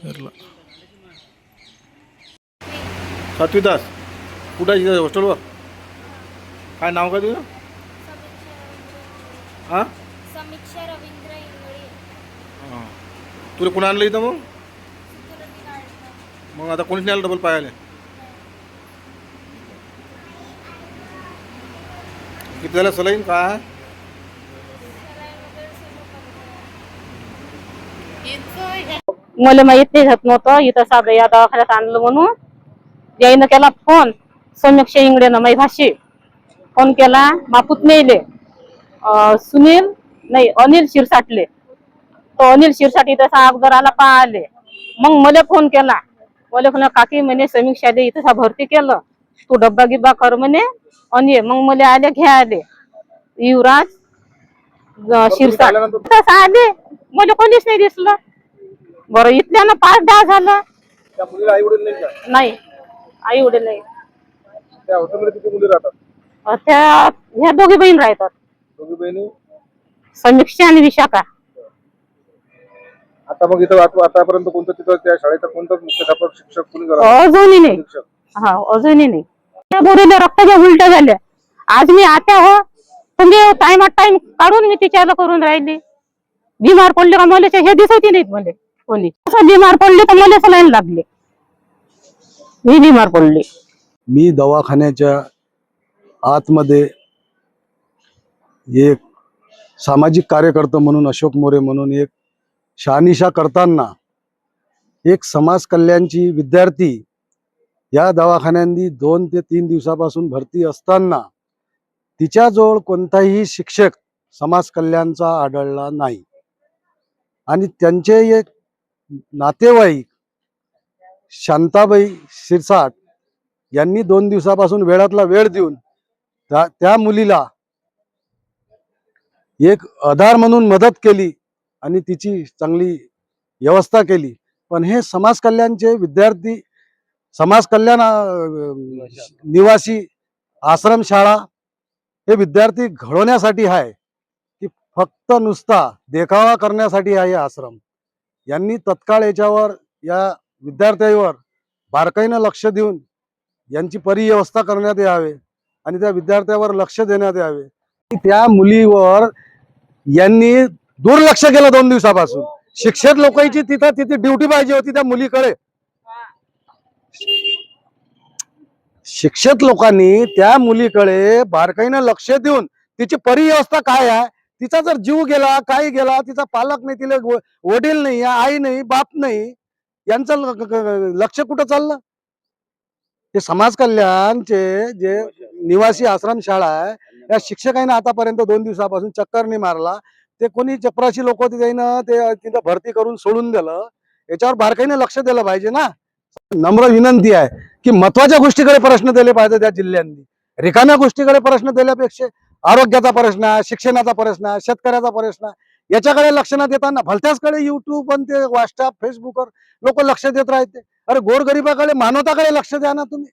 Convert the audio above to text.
ठरला. सातवी तास कुठं आहे? हॉस्टेलवर. काय नाव काय तुझं? हां समीक्षा रवींद्र इंगळे. हां. तुला कोण आणलं इथं मग? सुखरती गाडकर. मग आता कोणीच नाही आलं डबल पायाले? किती झालं सलाईन काय? सलाईन वगैरे सगळं करतात. मला माहित नाही घेत नव्हतं इथं साधं या दवाखान्यात आणलं म्हणून. याईनं केला फोन. समीक्षा इंगडेनं माझी भाषी फोन केला. मापूत नेले सुनील नाही अनिल शिरसाटले. तो अनिल शिरसाट इथं अगोदर आला पाहिले. मग मला फोन केला. मला फोन काकी म्हणे समीक्षा दे इथं भरती केलं तू डब्बा गिब्बा कर म्हणे आणि मग मला आले घ्या आले युवराज शिरसाट तसं आले. मला कोणीच नाही दिसलं. बरं इथल्यानं 5-10 झालं. त्या मुलीला आई वडील नाही का? नाही आई वडील नाही. त्या हॉस्टेलमध्ये किती मुली राहतात? त्या ह्या दोघी बहीण राहतात. दोघी बहिणी. समीक्षा आणि विशाखा. आता मग इथं आतापर्यंत कोणतं तिथं त्या शाळेचा कोणताच मुख्याध्यापक शिक्षक कोणी झाला? अजूनही नाही. हा अजूनही नाही. त्या बोरीला रक्ताच्या उलट्या झाल्या. आज मी आता हो तुम्ही टाइम काढून मी तिच्याला करून राहिली. बिमार पडले का मला हे दिसत नाहीत मला कोणी. असं बिमार पडले तर मला सलाईन लागले. मी बिमार पडले. मी दवाखान्याच्या आतमध्ये एक सामाजिक कार्यकर्ता म्हणून अशोक मोरे म्हणून एक शहानिशा करताना एक समाज कल्याणची विद्यार्थी या दवाखान्यांनी 2 ते 3 दिवसापासून भरती असताना तिच्याजवळ कोणताही शिक्षक समाज कल्याणचा आढळला नाही. आणि त्यांचे एक नातेवाईक शांताबाई शिरसाट यांनी 2 दिवसापासून वेळातला वेळ देऊन त्या मुलीला एक आधार म्हणून मदत केली आणि तिची चांगली व्यवस्था केली. पण हे समाज कल्याणचे विद्यार्थी समाज कल्याण निवासी आश्रमशाळा हे विद्यार्थी घडवण्यासाठी आहे की फक्त नुसता देखावा करण्यासाठी आहे आश्रम. यांनी तत्काळ याच्यावर या विद्यार्थ्यांवर बारकाईनं लक्ष देऊन यांची परिव्यवस्था करण्यात यावे आणि त्या विद्यार्थ्यावर लक्ष देण्यात यावे. त्या मुलीवर यांनी दुर्लक्ष केलं 2 दिवसापासून. शिक्षक लोकांची तिथे ड्युटी पाहिजे होती त्या मुलीकडे. शिक्षक लोकांनी त्या मुलीकडे बारकाईनं लक्ष देऊन तिची परिव्यवस्था काय आहे, तिचा जर जीव गेला काय गेला, तिचा पालक नाही, तिला वडील नाही, आई नाही, बाप नाही, यांचं लक्ष कुठं चाललं? हे समाज कल्याणचे जे निवासी आश्रमशाळा आहे या शिक्षकांनी आतापर्यंत 2 दिवसापासून चक्कर नाही मारला. ते कोणी चपराशी लोक होते त्यानं ते तिथं भरती करून सोडून दिलं. याच्यावर बारकाईने लक्ष दिलं पाहिजे ना. नम्र विनंती आहे की महत्वाच्या गोष्टीकडे प्रश्न दिले पाहिजे त्या जिल्ह्यांनी. रिकाम्या गोष्टीकडे प्रश्न दिल्यापेक्षा आरोग्याचा प्रश्न, शिक्षणाचा प्रश्न, शेतकऱ्याचा प्रश्न याच्याकडे लक्ष न देताना भलत्याचकडे युट्यूब आणि ते व्हॉट्सअप फेसबुकवर लोक लक्ष देत राहते. अरे गोरगरिबाकडे मानवताकडे लक्ष द्या ना तुम्ही.